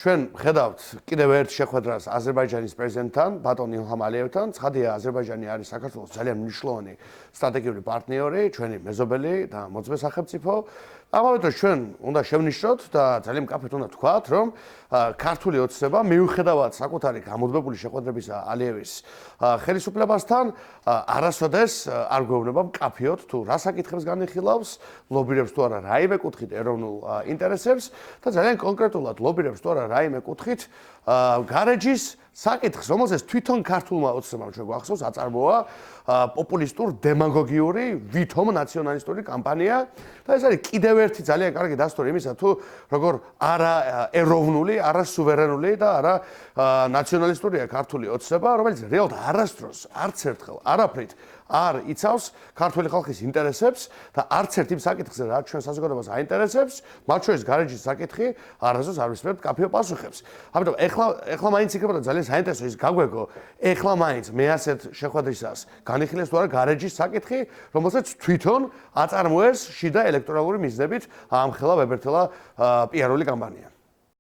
ჩვენ ხედავთ კიდევ ერთ შეხვედრას აზერბაიჯანის პრეზიდენტთან, ბატონ ილჰამ ალიევთან. ცხადია, აზერბაიჯანი არის საქართველოს ძალიან მნიშვნელოვანი სტრატეგიული პარტნიორი, ჩვენი მეზობელი და მოძღვე სახელმწიფო. ამავე დროს ჩვენ უნდა შევნიშნოთ და ძალიან მკაფედ უნდა ვთქვათ, რომ ქართული ოცნება მიუხედავად საკუთარი გამოძბებული შეხვედრებისა ალიევის ხელისუფლებასთან არასოდეს არ გვეუბნება მკაფიოდ თუ რა საკითხებს განიხილავს, ლობირებს თუ არა რაიმე კუთხით ეროვნულ ინტერესებს და ძალიან კონკრეტულად ლობირებს თუ არა რაიმე კუთხით გარეჯის საკითხს, რომელზეც თვითონ ქართულმა ოცნებამ ჩვენ გვახსოვს აწარმოა პოპულისტურ დემაგოგიური ვითომ ნაციონალისტური კამპანია და ეს არის კიდევ ერთი ძალიან კარგი დასტური იმისა თუ როგორ არა ეროვნული, არა სუვერენული და არა ნაციონალისტურია ქართული ოცნება, რომელიც რეალურად არასდროს არც ერთხელ არაფრით არ იცავს ქართული ხალხის ინტერესებს და არც ერთ იმ საკითხზე, რაც ჩვენ საზოგადოებას აინტერესებს, მათ შორის გარეჯის საკითხი არასდროს არ ვისმენთ მკაფიო პასუხებს. ამიტომ ეხლა მაინც იქნებოდა ძალიან საინტერესო ის გაგვეგო, ეხლა მაინც მე ასეთ შეხვედრისას განიხილეს თუ არა გარეჯის საკითხი, რომელსაც თვითონ აწარმოეს შიდა ელექტორალური მიზნებით ამხელა ვებერთელა პიარული კამპანია.